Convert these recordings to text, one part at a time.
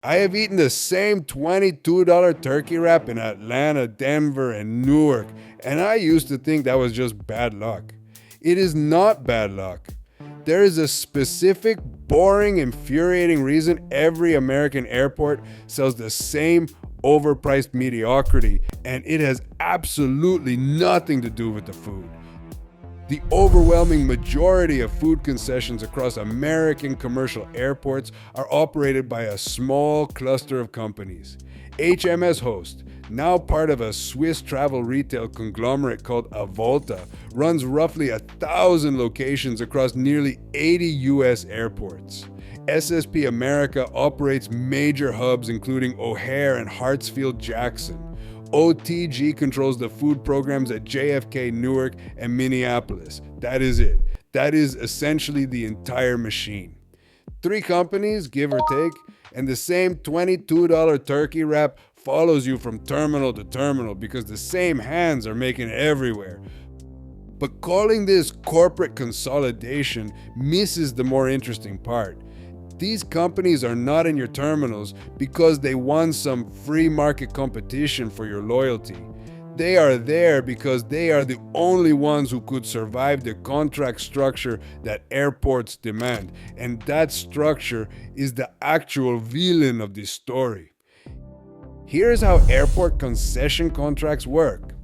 I have eaten the same $22 turkey wrap in Atlanta, Denver, and Newark, and I used to think that was just bad luck. It is not bad luck. There is a specific, boring, infuriating reason every American airport sells the same overpriced mediocrity, and it has absolutely nothing to do with the food. The overwhelming majority of food concessions across American commercial airports are operated by a small cluster of companies. HMS Host, now part of a Swiss travel retail conglomerate called Avolta, runs roughly 1,000 locations across nearly 80 US airports. SSP America operates major hubs including O'Hare and Hartsfield Jackson. OTG controls the food programs at JFK, Newark, and Minneapolis. That is it. That is essentially the entire machine. Three companies, give or take, and the same $22 turkey wrap follows you from terminal to terminal because the same hands are making it everywhere. But calling this corporate consolidation misses the more interesting part. These companies are not in your terminals because they won some free market competition for your loyalty. They are there because they are the only ones who could survive the contract structure that airports demand. And that structure is the actual villain of this story. Here's how airport concession contracts work.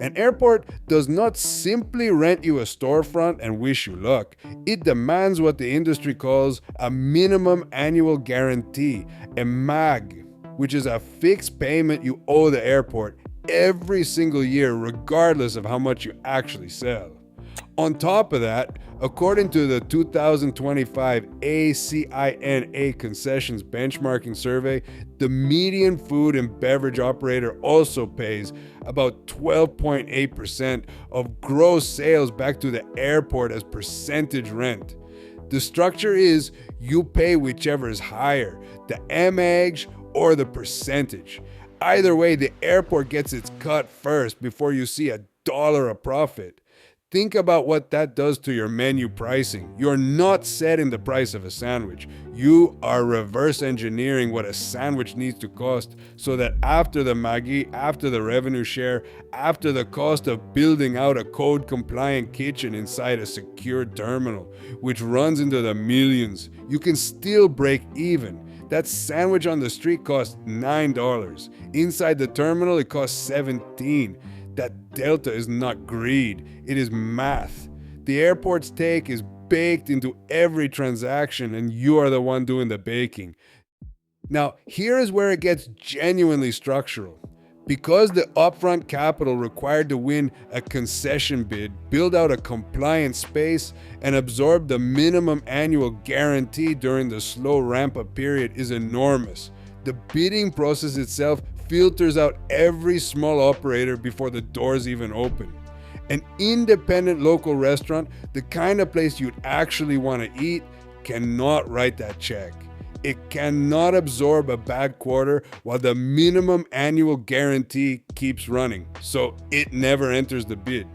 An airport does not simply rent you a storefront and wish you luck. It demands what the industry calls a minimum annual guarantee, a MAG, which is a fixed payment you owe the airport every single year, regardless of how much you actually sell. On top of that, according to the 2025 ACINA Concessions Benchmarking Survey, the median food and beverage operator also pays about 12.8% of gross sales back to the airport as percentage rent. The structure is you pay whichever is higher, the MAG or the percentage. Either way, the airport gets its cut first before you see a dollar of profit. Think about what that does to your menu pricing. You're not setting the price of a sandwich. You are reverse engineering what a sandwich needs to cost so that after the Maggi, after the revenue share, after the cost of building out a code compliant kitchen inside a secured terminal, which runs into the millions, you can still break even. That sandwich on the street costs $9. Inside the terminal, it costs $17. That delta is not greed, it is math. The airport's take is baked into every transaction, and you are the one doing the baking. Now, here is where it gets genuinely structural. Because the upfront capital required to win a concession bid, build out a compliant space, and absorb the minimum annual guarantee during the slow ramp up period is enormous. The bidding process itself filters out every small operator before the doors even open. An independent local restaurant, the kind of place you'd actually want to eat, cannot write that check. It cannot absorb a bad quarter while the minimum annual guarantee keeps running, so it never enters the bid.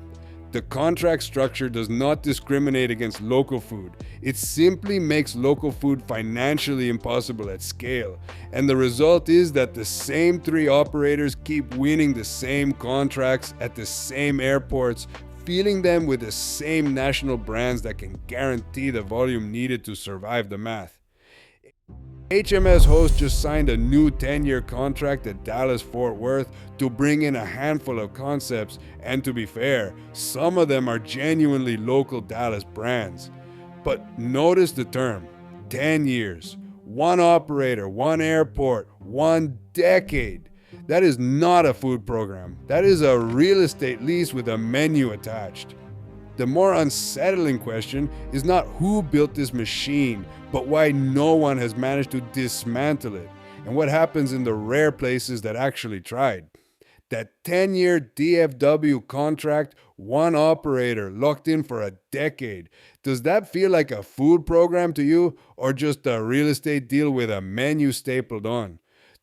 The contract structure does not discriminate against local food. It simply makes local food financially impossible at scale. And the result is that the same three operators keep winning the same contracts at the same airports, filling them with the same national brands that can guarantee the volume needed to survive the math. HMS Host just signed a new 10-year contract at Dallas Fort Worth to bring in a handful of concepts, and to be fair, some of them are genuinely local Dallas brands. But notice the term, 10 years, one operator, one airport, 1 decade. That is not a food program. That is a real estate lease with a menu attached. The more unsettling question is not who built this machine, but why no one has managed to dismantle it, and what happens in the rare places that actually tried. That 10-year DFW contract, one operator, locked in for a decade. Does that feel like a food program to you, or just a real estate deal with a menu stapled on?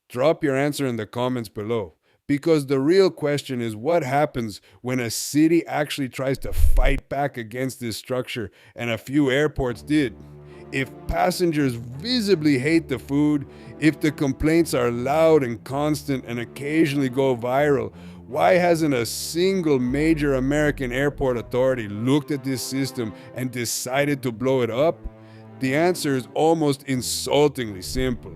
Drop your answer in the comments below. Because the real question is what happens when a city actually tries to fight back against this structure, and a few airports did. If passengers visibly hate the food, if the complaints are loud and constant and occasionally go viral, why hasn't a single major American airport authority looked at this system and decided to blow it up? The answer is almost insultingly simple.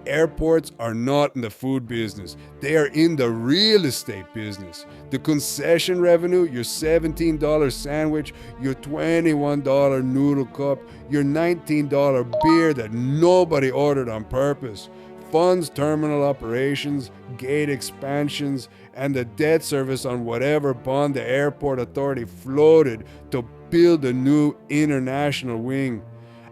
Airports are not in the food business. They are in the real estate business. The concession revenue, your $17 sandwich, your $21 noodle cup, your $19 beer that nobody ordered on purpose, funds terminal operations, gate expansions, and the debt service on whatever bond the airport authority floated to build a new international wing.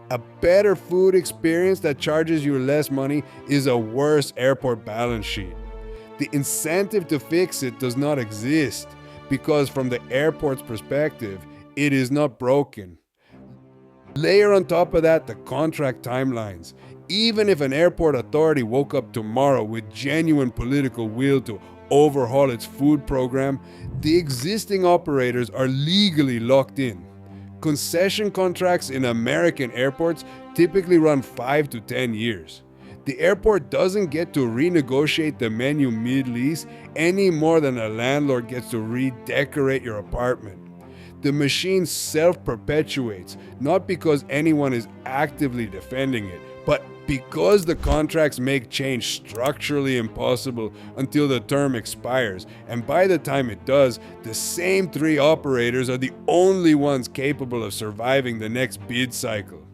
A better food experience that charges you less money is a worse airport balance sheet. The incentive to fix it does not exist because from the airport's perspective, it is not broken. Layer on top of that the contract timelines. Even if an airport authority woke up tomorrow with genuine political will to overhaul its food program, the existing operators are legally locked in. Concession contracts in American airports typically run 5 to 10 years. The airport doesn't get to renegotiate the menu mid-lease any more than a landlord gets to redecorate your apartment. The machine self-perpetuates, not because anyone is actively defending it, but because the contracts make change structurally impossible until the term expires, and by the time it does, the same 3 operators are the only ones capable of surviving the next bid cycle.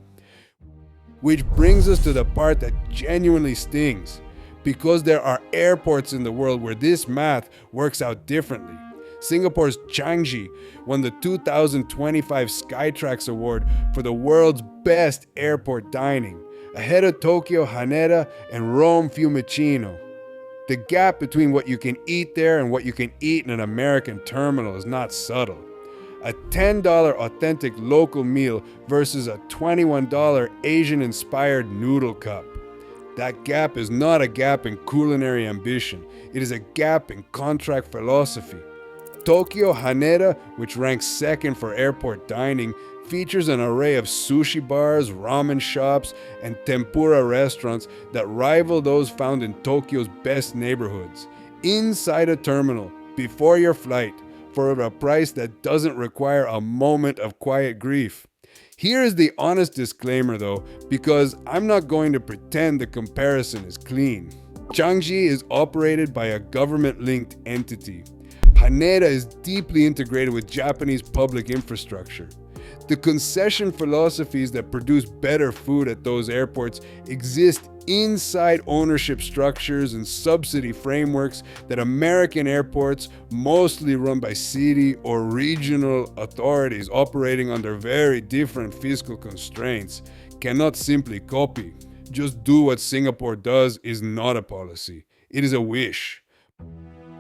Which brings us to the part that genuinely stings, because there are airports in the world where this math works out differently. Singapore's Changi won the 2025 Skytrax Award for the world's best airport dining, ahead of Tokyo Haneda and Rome Fiumicino. The gap between what you can eat there and what you can eat in an American terminal is not subtle. A $10 authentic local meal versus a $21 Asian-inspired noodle cup. That gap is not a gap in culinary ambition, it is a gap in contract philosophy. Tokyo Haneda, which ranks second for airport dining, features an array of sushi bars, ramen shops, and tempura restaurants that rival those found in Tokyo's best neighborhoods. Inside a terminal, before your flight, for a price that doesn't require a moment of quiet grief. Here is the honest disclaimer though, because I'm not going to pretend the comparison is clean. Changi is operated by a government-linked entity. Haneda is deeply integrated with Japanese public infrastructure. The concession philosophies that produce better food at those airports exist inside ownership structures and subsidy frameworks that American airports, mostly run by city or regional authorities operating under very different fiscal constraints, cannot simply copy. Just do what Singapore does is not a policy, it is a wish.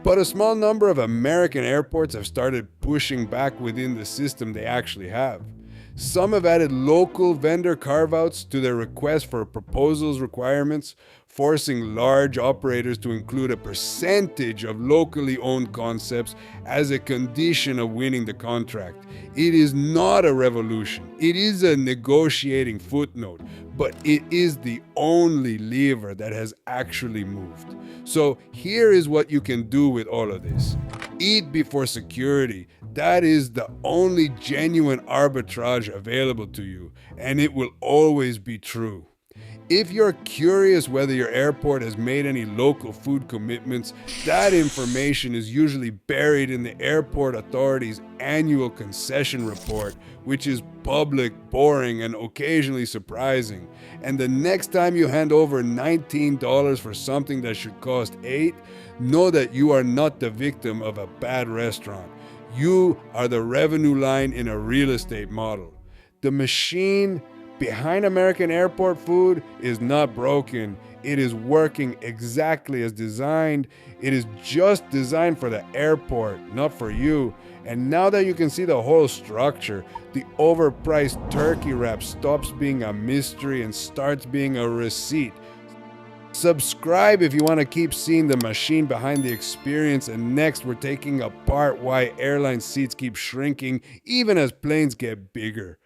But a small number of American airports have started pushing back within the system they actually have. Some have added local vendor carve-outs to their request for proposals requirements, forcing large operators to include a percentage of locally owned concepts as a condition of winning the contract. It is not a revolution, it is a negotiating footnote, but it is the only lever that has actually moved. So here is what you can do with all of this. Eat before security. That is the only genuine arbitrage available to you, and it will always be true. If you're curious whether your airport has made any local food commitments, that information is usually buried in the airport authority's annual concession report, which is public, boring, and occasionally surprising. And the next time you hand over $19 for something that should cost $8, know that you are not the victim of a bad restaurant. You are the revenue line in a real estate model. The machine behind American airport food is not broken. It is working exactly as designed. It is just designed for the airport, not for you. And now that you can see the whole structure, the overpriced turkey wrap stops being a mystery and starts being a receipt. Subscribe if you want to keep seeing the machine behind the experience, and next we're taking apart why airline seats keep shrinking even as planes get bigger.